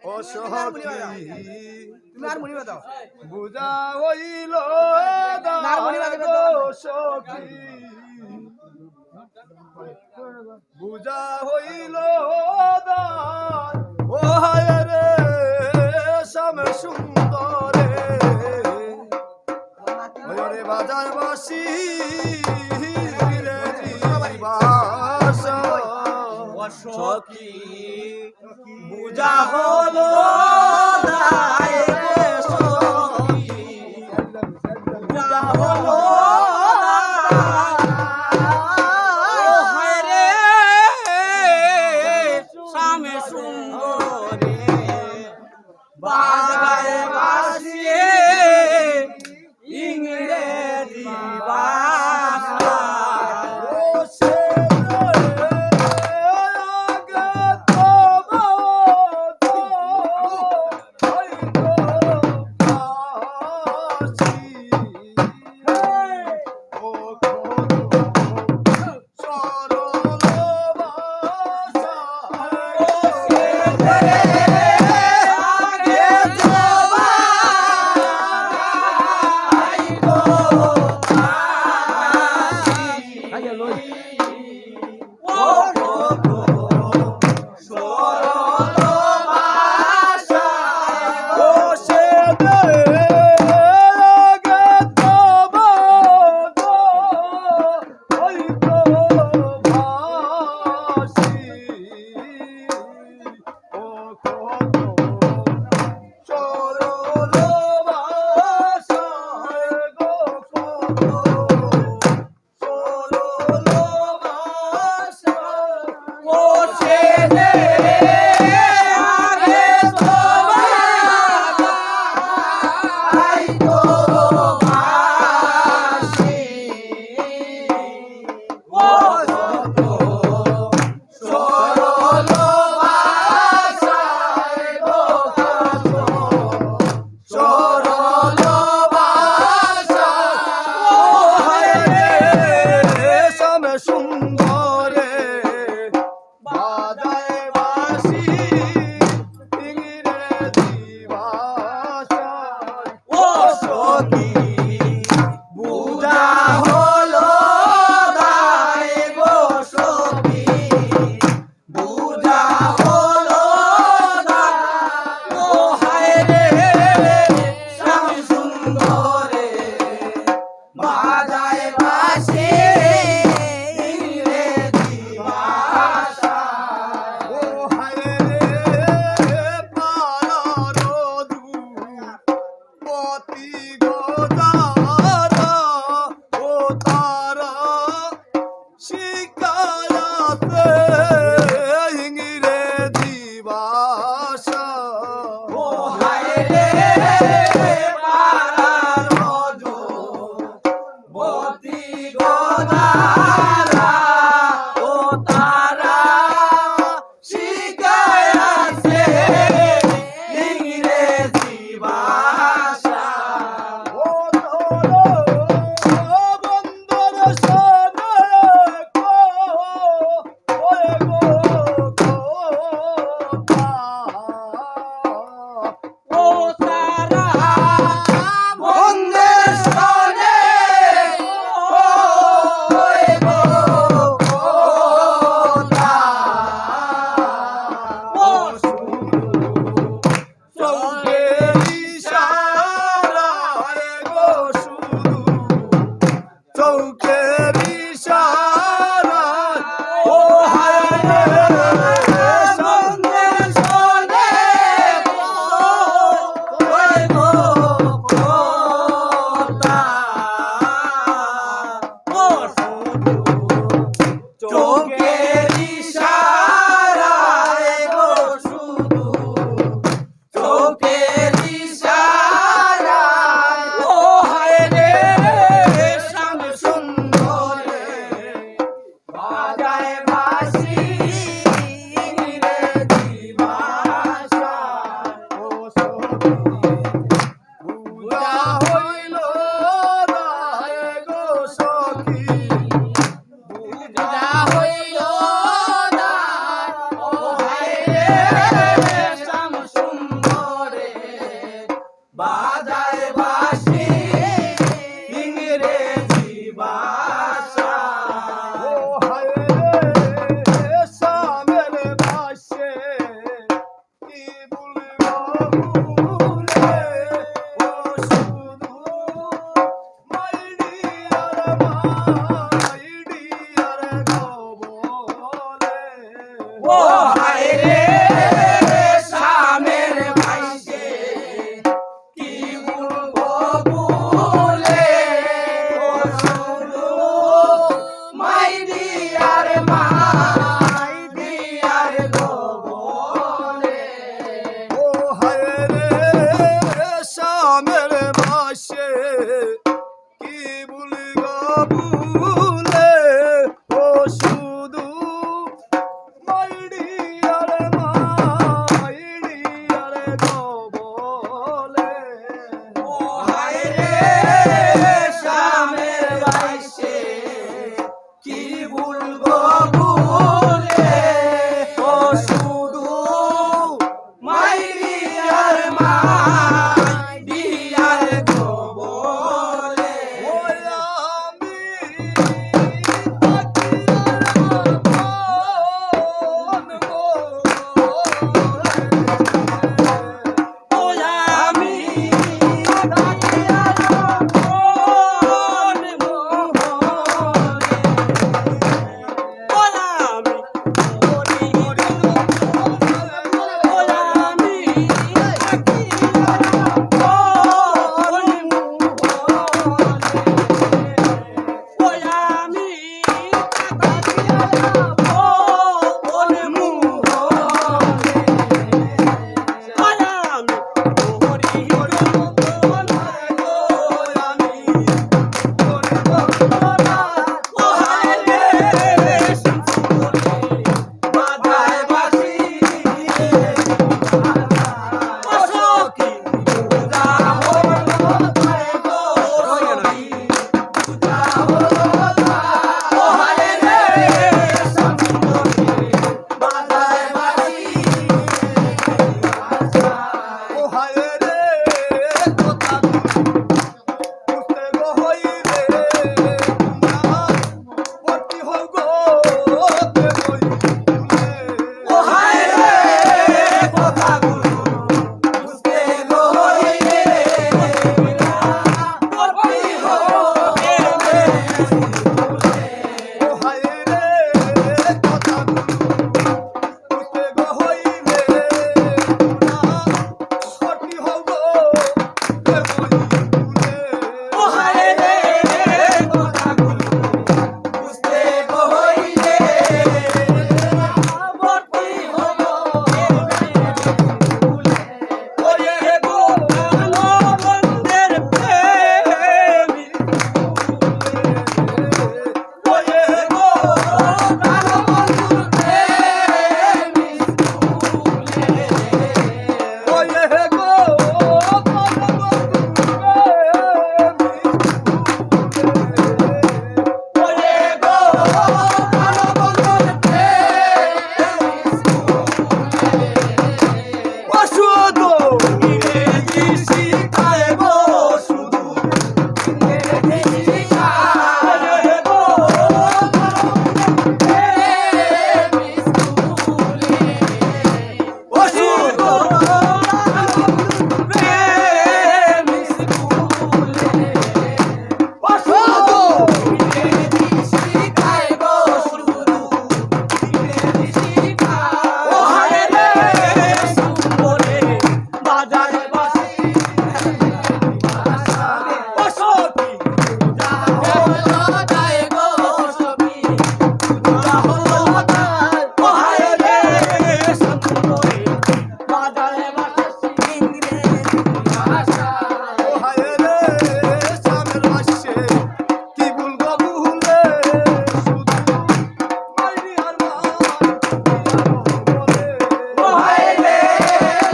ও সখী তুমি আর মনি বাজাও বুঝা হইল সখী বুঝা হইল ও হায় রে শ্যাম সুন্দরে রে বাজার বাসি সখী বুঝা হলো দায় সখী বুঝা হলো হায় রে সামে সুন্দরে বাজায় বাসিয়ে ইংরেজি ভাষা ভুলে ও শুধু মাইডিয়ার গো বলে ও হায় রে শামের ভাইসে কি বলবো ভুলে ও শুধু মাই দিয়ার গো বলে ও হায় রে শামের ভাষে কি ভুলি গো ভুলে ও শুধু মাইডিয়ার গো বলে ও হায় রে শামের ভাইসে কি বলবো ভুলে ও শুধু মাই দিয়ার গো বলে ওই আমি ও আমি তাকিয়ার কোন মোহনে ও আমি মরি ও আমি তাকিয়ার কোন মোহনে ও আমি তাকিয়ার কোন মোহনে ও হায় রে কথা বুঝতে গো হইলে তোমরা ভর্তি হও গো তে হইলে ও হায় রে কথাগুলো বুঝতে হইলে ভর্তি হইলে ও হায় রে কথা বুঝতে গো হইলে তোমরা ভর্তি হও গো তে হইলে ও হায় রে কথাগুলো বুঝতে হইলে ভর্তি হলো ওরে গো কালো বন্ধের প্রেমী ওরে গো কালো বন্ধুর প্রেমী ওয়ে গো ওরে গো কালো বন্ধুর প্রেমী অশুদ্ধ ইংরেজি শিখায় গো শুধু ইংরেজি শিখায় গো প্রেমী স্কুলে অশুদ্ধ প্রেমী স্কুলে অশুদ্ধ ইংরেজি শিখায় গো শুধু ইংরেজি শিখায় ও হায় রে সুন্দরে বাজার বাসি ও সখী পূজা হলো তাই গো সখী পূজা হলো তাই ও হায় রে সুন্দরে বাজার বাসি ইংরেজি ভাষা ও হায় রে সামের মাসে কি বলবো ভুলে শুধু মাইরি আর বলে ও হায় রে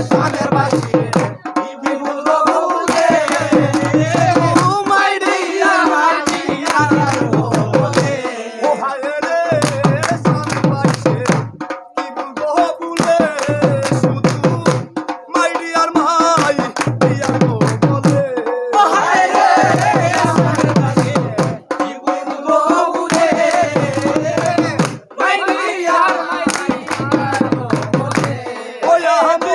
সাদের বাসি কি বলবো ভুলে ও মাইরি আমার জিয়ার বলে ও হায় রে সামের মাসে কি বলবো ভুলে শুধু মাইরি আর মাই দিয়া বলে ও হায় রে সাদের বাসি কি বলবো ভুলে মাইরি আর বলে ওই আমি